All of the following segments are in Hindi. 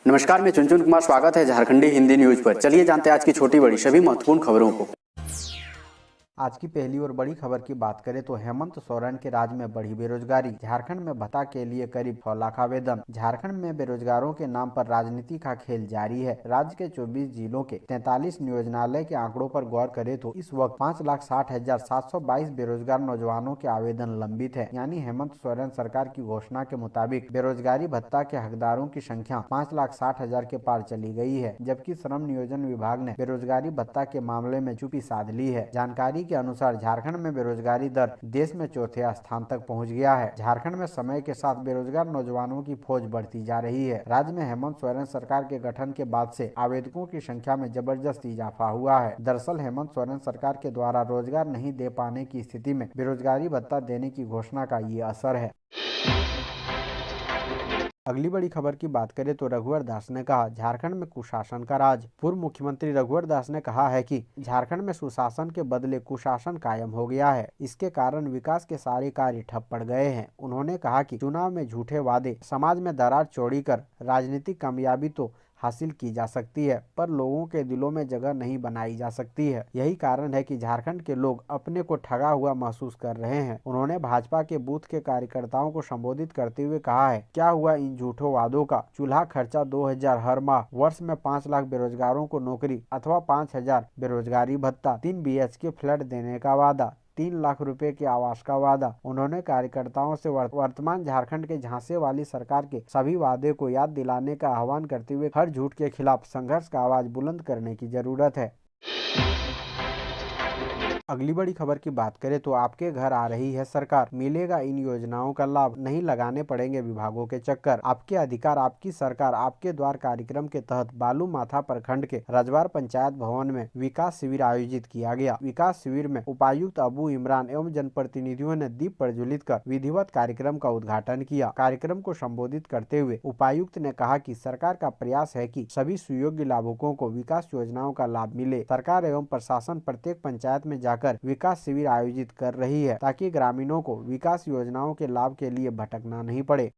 नमस्कार, मैं चुनचुन कुमार। स्वागत है झारखंडी हिंदी न्यूज पर। चलिए जानते हैं आज की छोटी बड़ी सभी महत्वपूर्ण खबरों को। आज की पहली और बड़ी खबर की बात करें तो हेमंत सोरेन के राज में बढ़ी बेरोजगारी। झारखंड में भत्ता के लिए करीब 6 लाख आवेदन। झारखंड में बेरोजगारों के नाम पर राजनीति का खेल जारी है। राज्य के 24 जिलों के 43 नियोजनालय के आंकड़ों पर गौर करें तो इस वक्त 5,60,722 बेरोजगार नौजवानों के आवेदन लंबित है। यानी हेमंत सोरेन सरकार की घोषणा के मुताबिक बेरोजगारी भत्ता के हकदारों की संख्या 5,60,000 के पार चली गई है, जबकि श्रम नियोजन विभाग ने बेरोजगारी भत्ता के मामले में चुप्पी साध ली है। जानकारी के अनुसार झारखंड में बेरोजगारी दर देश में चौथे स्थान तक पहुंच गया है। झारखंड में समय के साथ बेरोजगार नौजवानों की फौज बढ़ती जा रही है। राज्य में हेमंत सोरेन सरकार के गठन के बाद से आवेदकों की संख्या में जबरदस्त इजाफा हुआ है। दरअसल हेमंत सोरेन सरकार के द्वारा रोजगार नहीं दे पाने की स्थिति में बेरोजगारी भत्ता देने की घोषणा का ये असर है। अगली बड़ी खबर की बात करें तो रघुवर दास ने कहा, झारखंड में कुशासन का राज। पूर्व मुख्यमंत्री रघुवर दास ने कहा है कि झारखंड में सुशासन के बदले कुशासन कायम हो गया है। इसके कारण विकास के सारे कार्य ठप पड़ गए हैं। उन्होंने कहा कि चुनाव में झूठे वादे, समाज में दरार चौड़ी कर राजनीतिक कामयाबी तो हासिल की जा सकती है, पर लोगों के दिलों में जगह नहीं बनाई जा सकती है। यही कारण है कि झारखंड के लोग अपने को ठगा हुआ महसूस कर रहे हैं। उन्होंने भाजपा के बूथ के कार्यकर्ताओं को संबोधित करते हुए कहा है, क्या हुआ इन झूठों वादों का? चूल्हा खर्चा 2,000 हर माह, वर्ष में 5 लाख बेरोजगारों को नौकरी अथवा 5,000 बेरोजगारी भत्ता, 3 BHK फ्लैट देने का वादा, 3 लाख रुपए के आवास का वादा। उन्होंने कार्यकर्ताओं से वर्तमान झारखंड के झांसे वाली सरकार के सभी वादे को याद दिलाने का आह्वान करते हुए हर झूठ के खिलाफ संघर्ष का आवाज बुलंद करने की जरूरत है। अगली बड़ी खबर की बात करें तो आपके घर आ रही है सरकार, मिलेगा इन योजनाओं का लाभ, नहीं लगाने पड़ेंगे विभागों के चक्कर। आपके अधिकार आपकी सरकार आपके द्वार कार्यक्रम के तहत बालूमाथा प्रखंड के रजवार पंचायत भवन में विकास शिविर आयोजित किया गया। विकास शिविर में उपायुक्त अबू इमरान एवं जनप्रतिनिधियों ने दीप प्रज्वलित कर विधिवत कार्यक्रम का उद्घाटन किया। कार्यक्रम को संबोधित करते हुए उपायुक्त ने कहा कि सरकार का प्रयास है कि सभी सुयोग्य लाभुकों को विकास योजनाओं का लाभ मिले। सरकार एवं प्रशासन प्रत्येक पंचायत में जाकर विकास शिविर आयोजित कर रही है, ताकि ग्रामीणों को विकास योजनाओं के लाभ के लिए भटकना नहीं पड़े।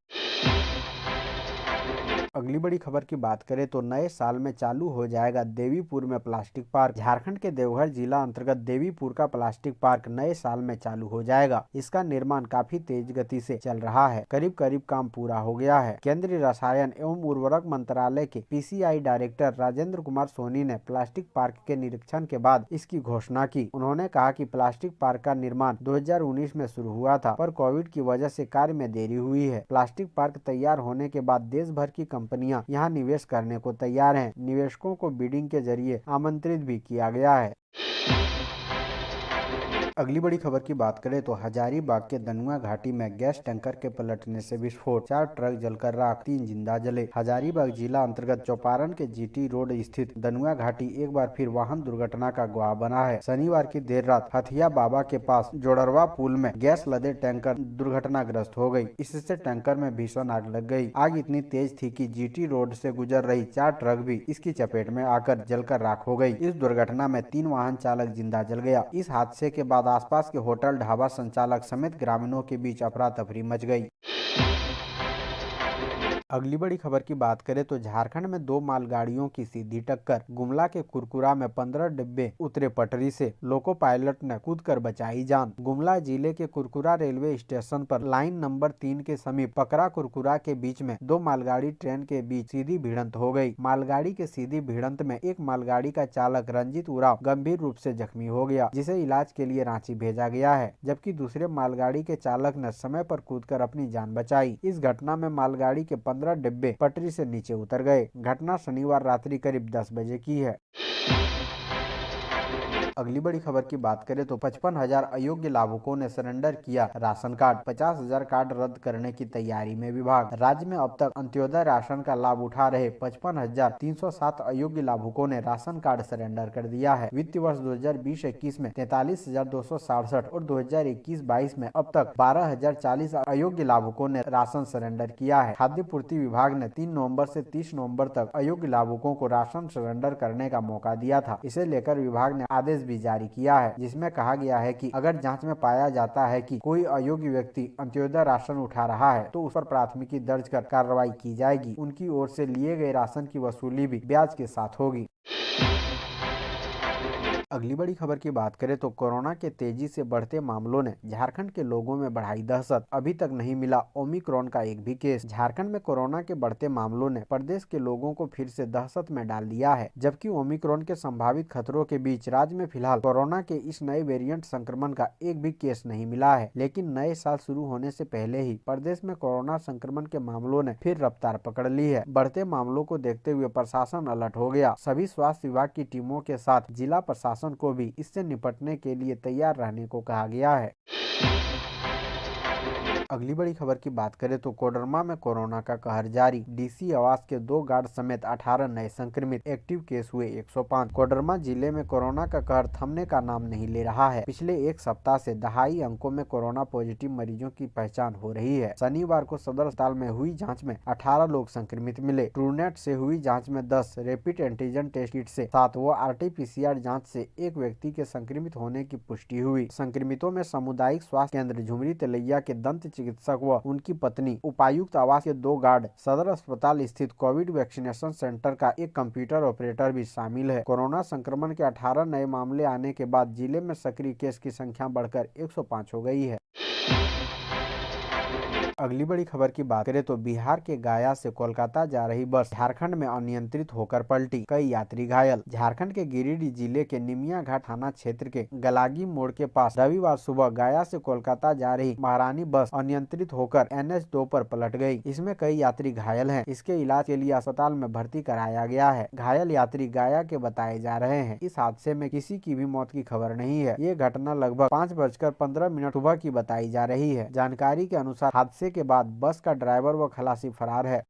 अगली बड़ी खबर की बात करें तो नए साल में चालू हो जाएगा देवीपुर में प्लास्टिक पार्क। झारखंड के देवघर जिला अंतर्गत देवीपुर का प्लास्टिक पार्क नए साल में चालू हो जाएगा। इसका निर्माण काफी तेज गति से चल रहा है। करीब करीब काम पूरा हो गया है। केंद्रीय रसायन एवं उर्वरक मंत्रालय के PCI डायरेक्टर राजेंद्र कुमार सोनी ने प्लास्टिक पार्क के निरीक्षण के बाद इसकी घोषणा की। उन्होंने कहा कि प्लास्टिक पार्क का निर्माण 2019 में शुरू हुआ था, पर कोविड की वजह से कार्य में देरी हुई है। प्लास्टिक पार्क तैयार होने के बाद देश भर की कंपनियां यहां निवेश करने को तैयार हैं। निवेशकों को बिडिंग के जरिए आमंत्रित भी किया गया है। अगली बड़ी खबर की बात करें तो हजारीबाग के दनुआ घाटी में गैस टैंकर के पलटने से विस्फोट, 4 ट्रक जलकर राख, 3 जिंदा जले। हजारीबाग जिला अंतर्गत चौपारण के GT रोड स्थित दनुआ घाटी एक बार फिर वाहन दुर्घटना का गवाह बना है। शनिवार की देर रात हथिया बाबा के पास जोड़रवा पुल में गैस लदे टैंकर दुर्घटनाग्रस्त हो गई। इससे टैंकर में भीषण आग लग गई। आग इतनी तेज थी कि GT रोड से गुजर रही 4 ट्रक भी इसकी चपेट में आकर जलकर राख हो गई। इस दुर्घटना में 3 वाहन चालक जिंदा जल गया। इस हादसे के बाद आसपास के होटल ढाबा संचालक समेत ग्रामीणों के बीच अफरा तफरी मच गई। अगली बड़ी खबर की बात करें तो झारखंड में 2 मालगाड़ियों की सीधी टक्कर। गुमला के कुरकुरा में 15 डिब्बे उतरे पटरी से, लोको पायलट ने कूदकर बचाई जान। गुमला जिले के कुरकुरा रेलवे स्टेशन पर लाइन नंबर 3 के समीप पकरा कुरकुरा के बीच में 2 मालगाड़ी ट्रेन के बीच सीधी भिड़ंत हो गई। मालगाड़ी के सीधी भिड़ंत में एक मालगाड़ी का चालक रंजीत उराव गंभीर रूप से जख्मी हो गया, जिसे इलाज के लिए रांची भेजा गया है, जबकि दूसरे मालगाड़ी के चालक ने समय पर कूदकर अपनी जान बचाई। इस घटना में मालगाड़ी के 15 डिब्बे पटरी से नीचे उतर गए। घटना शनिवार रात्रि करीब 10 बजे की है। अगली बड़ी खबर की बात करें तो 55,000 अयोग्य लाभुकों ने सरेंडर किया राशन कार्ड। 50,000 कार्ड रद्द करने की तैयारी में विभाग। राज्य में अब तक अंत्योदय राशन का लाभ उठा रहे 55,307 अयोग्य लाभुकों ने राशन कार्ड सरेंडर कर दिया है। वित्तीय वर्ष 2020-21 में 43,267 और 2021-22 में अब तक 12,040 अयोग्य लाभुकों ने राशन सरेंडर किया है। खाद्य पूर्ति विभाग ने 3 नवंबर से 30 नवंबर तक अयोग्य लाभुकों को राशन सरेंडर करने का मौका दिया था। इसे लेकर विभाग ने आदेश भी जारी किया है, जिसमें कहा गया है कि अगर जांच में पाया जाता है कि कोई अयोग्य व्यक्ति अंत्योदय राशन उठा रहा है तो उस पर प्राथमिकी दर्ज कर कार्रवाई की जाएगी। उनकी ओर से लिए गए राशन की वसूली भी ब्याज के साथ होगी। अगली बड़ी खबर की बात करें तो कोरोना के तेजी से बढ़ते मामलों ने झारखंड के लोगों में बढ़ाई दहशत। अभी तक नहीं मिला ओमिक्रॉन का एक भी केस। झारखंड में कोरोना के बढ़ते मामलों ने प्रदेश के लोगों को फिर से दहशत में डाल दिया है। जबकि ओमिक्रॉन के संभावित खतरों के बीच राज्य में फिलहाल कोरोना के इस नए वेरिएंट संक्रमण का एक भी केस नहीं मिला है। लेकिन नए साल शुरू होने से पहले ही प्रदेश में कोरोना संक्रमण के मामलों ने फिर रफ्तार पकड़ ली है। बढ़ते मामलों को देखते हुए प्रशासन अलर्ट हो गया। सभी स्वास्थ्य विभाग की टीमों के साथ जिला प्रशासन को भी इससे निपटने के लिए तैयार रहने को कहा गया है। अगली बड़ी खबर की बात करें तो कोडरमा में कोरोना का कहर जारी। डीसी आवास के 2 गार्ड समेत 18 नए संक्रमित, एक्टिव केस हुए 105। कोडरमा जिले में कोरोना का कहर थमने का नाम नहीं ले रहा है। पिछले एक सप्ताह से दहाई अंकों में कोरोना पॉजिटिव मरीजों की पहचान हो रही है। शनिवार को सदर अस्पताल में हुई जाँच में 18 लोग संक्रमित मिले। ट्रूनेट से हुई जाँच में 10, रैपिड एंटीजन टेस्ट किट से 7 व RT-PCR जाँच से एक व्यक्ति के संक्रमित होने की पुष्टि हुई। संक्रमितों में सामुदायिक स्वास्थ्य केंद्र झुमरी तिलैया के दंत चिकित्सक व उनकी पत्नी, उपायुक्त आवास के 2 गार्ड, सदर अस्पताल स्थित कोविड वैक्सीनेशन सेंटर का एक कंप्यूटर ऑपरेटर भी शामिल है। कोरोना संक्रमण के 18 नए मामले आने के बाद जिले में सक्रिय केस की संख्या बढ़कर 105 हो गई है। अगली बड़ी खबर की बात करें तो बिहार के गया से कोलकाता जा रही बस झारखंड में अनियंत्रित होकर पलटी, कई यात्री घायल। झारखंड के गिरिडीह जिले के निमिया घाट थाना क्षेत्र के गलागी मोड़ के पास रविवार सुबह गया से कोलकाता जा रही महारानी बस अनियंत्रित होकर NH-2 पर पलट गई। इसमें कई यात्री घायल हैं। इसके इलाज के लिए अस्पताल में भर्ती कराया गया है। घायल यात्री गया के बताए जा रहे हैं। इस हादसे में किसी की भी मौत की खबर नहीं है। ये घटना लगभग 5:15 सुबह की बताई जा रही है। जानकारी के अनुसार हादसे के बाद बस का ड्राइवर व खलासी फरार है।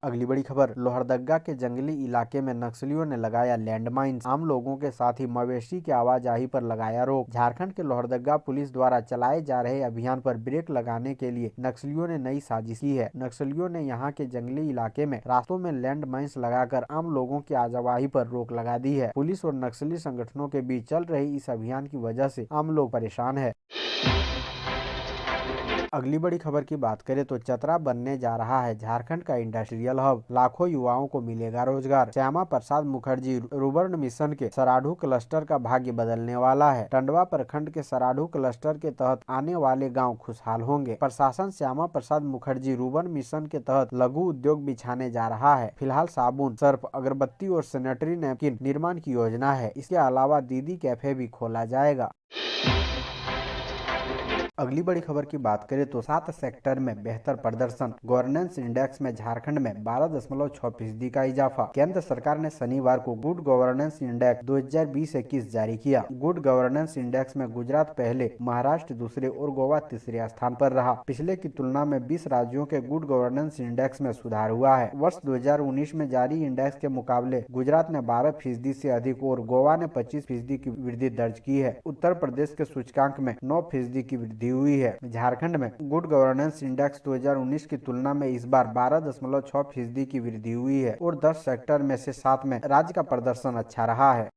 अगली बड़ी खबर, लोहरदगा के जंगली इलाके में नक्सलियों ने लगाया लैंडमाइंस, आम लोगों के साथ ही मवेशी की आवाजाही पर लगाया रोक। झारखंड के लोहरदगा पुलिस द्वारा चलाए जा रहे अभियान पर ब्रेक लगाने के लिए नक्सलियों ने नई साजिश की है। नक्सलियों ने यहां के जंगली इलाके में रास्तों में लैंडमाइंस लगाकर आम लोगों की आवाजाही पर रोक लगा दी है। पुलिस और नक्सली संगठनों के बीच चल रही इस अभियान की वजह से आम लोग परेशान है। अगली बड़ी खबर की बात करें तो चतरा बनने जा रहा है झारखंड का इंडस्ट्रियल हब, लाखों युवाओं को मिलेगा रोजगार। श्यामा प्रसाद मुखर्जी रुर्बन मिशन के सराढ़ू क्लस्टर का भाग्य बदलने वाला है। टंडवा प्रखंड के सराढ़ू क्लस्टर के तहत आने वाले गांव खुशहाल होंगे। प्रशासन श्यामा प्रसाद मुखर्जी रुर्बन मिशन के तहत लघु उद्योग बिछाने जा रहा है। फिलहाल साबुन, सर्फ, अगरबत्ती और सैनिटरी नैपकिन निर्माण की योजना है। इसके अलावा दीदी कैफे भी खोला जाएगा। अगली बड़ी खबर की बात करें तो 7 सेक्टर में बेहतर प्रदर्शन, गवर्नेंस इंडेक्स में झारखंड में 12.6% का इजाफा। केंद्र सरकार ने शनिवार को गुड गवर्नेंस इंडेक्स 2020-21 जारी किया। गुड गवर्नेंस इंडेक्स में गुजरात पहले, महाराष्ट्र दूसरे और गोवा तीसरे स्थान पर रहा। पिछले की तुलना में 20 राज्यों के गुड गवर्नेंस इंडेक्स में सुधार हुआ है। वर्ष 2019 में जारी इंडेक्स के मुकाबले गुजरात ने 12% से अधिक और गोवा ने 25% की वृद्धि दर्ज की है। उत्तर प्रदेश के सूचकांक में 9% की वृद्धि हुई है। झारखंड में गुड गवर्नेंस इंडेक्स 2019 की तुलना में इस बार 12.6% की वृद्धि हुई है और 10 सेक्टर में से 7 में राज्य का प्रदर्शन अच्छा रहा है।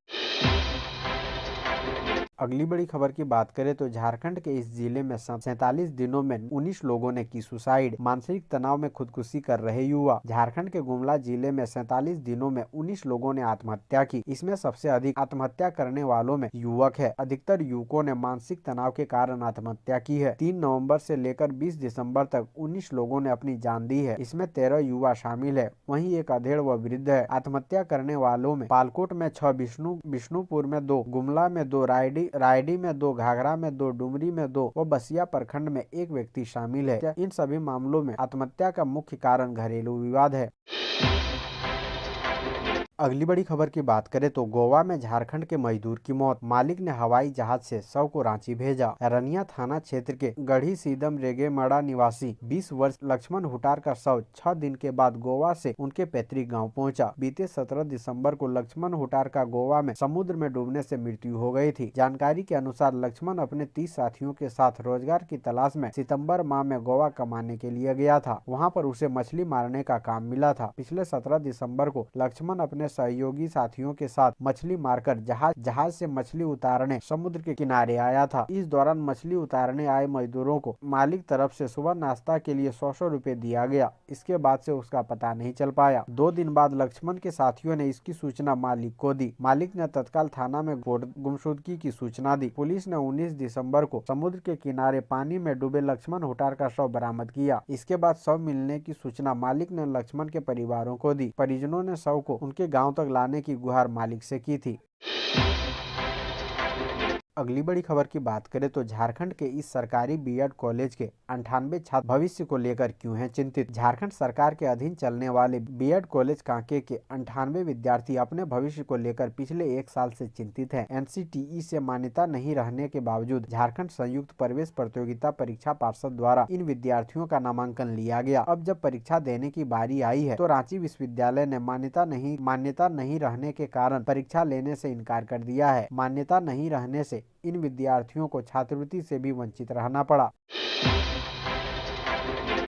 अगली बड़ी खबर की बात करें तो झारखंड के इस जिले में 47 दिनों में 19 लोगों ने की सुसाइड, मानसिक तनाव में खुदकुशी कर रहे युवा। झारखंड के गुमला जिले में 47 दिनों में 19 लोगों ने आत्महत्या की। इसमें सबसे अधिक आत्महत्या करने वालों में युवक है। अधिकतर युवकों ने मानसिक तनाव के कारण आत्महत्या की है। 3 नवंबर से लेकर 20 दिसंबर तक 19 लोगों ने अपनी जान दी है। इसमें 13 युवा शामिल है। वहीं एक अधेड़ व वृद्ध है। आत्महत्या करने वालों में पालकोट में 6, विष्णुपुर में 2, गुमला में 2, रायडी में 2, घाघरा में 2, डुमरी में 2 व बसिया प्रखंड में 1 व्यक्ति शामिल है। इन सभी मामलों में आत्महत्या का मुख्य कारण घरेलू विवाद है। अगली बड़ी खबर की बात करें तो गोवा में झारखंड के मजदूर की मौत, मालिक ने हवाई जहाज से शव को रांची भेजा। रनिया थाना क्षेत्र के गढ़ी सीदम रेगेमड़ा निवासी 20 वर्ष लक्ष्मण हुटार का शव 6 दिन के बाद गोवा से उनके पैतृक गांव पहुंचा। बीते 17 दिसंबर को लक्ष्मण हुटार का गोवा में समुद्र में डूबने से मृत्यु हो गई थी। जानकारी के अनुसार लक्ष्मण अपने 30 साथियों के साथ रोजगार की तलाश में सितम्बर माह में गोवा कमाने के लिए गया था। वहाँ पर उसे मछली मारने का काम मिला था। पिछले 17 दिसंबर को लक्ष्मण अपने सहयोगी साथियों के साथ मछली मारकर जहाज से मछली उतारने समुद्र के किनारे आया था। इस दौरान मछली उतारने आए मजदूरों को मालिक तरफ से सुबह नाश्ता के लिए 100 रुपए दिया गया। इसके बाद से उसका पता नहीं चल पाया। 2 दिन बाद लक्ष्मण के साथियों ने इसकी सूचना मालिक को दी। मालिक ने तत्काल थाना में गुमशुदगी की सूचना दी। पुलिस ने 19 दिसंबर को समुद्र के किनारे पानी में डूबे लक्ष्मण हुटार का शव बरामद किया। इसके बाद शव मिलने की सूचना मालिक ने लक्ष्मण के परिवारों को दी। परिजनों ने शव को उनके गांव तक लाने की गुहार मालिक से की थी। अगली बड़ी खबर की बात करें तो झारखंड के इस सरकारी बीएड कॉलेज के 98 छात्र भविष्य को लेकर क्यों हैं चिंतित। झारखंड सरकार के अधीन चलने वाले बीएड कॉलेज कांके के 98 विद्यार्थी अपने भविष्य को लेकर पिछले 1 साल से चिंतित हैं। एनसीटीई से मान्यता नहीं रहने के बावजूद झारखंड संयुक्त प्रवेश प्रतियोगिता परीक्षा पार्षद द्वारा इन विद्यार्थियों का नामांकन लिया गया। अब जब परीक्षा देने की बारी आई है तो रांची विश्वविद्यालय ने मान्यता नहीं रहने के कारण परीक्षा लेने से इनकार कर दिया है। मान्यता नहीं रहने से इन विद्यार्थियों को छात्रवृत्ति से भी वंचित रहना पड़ा।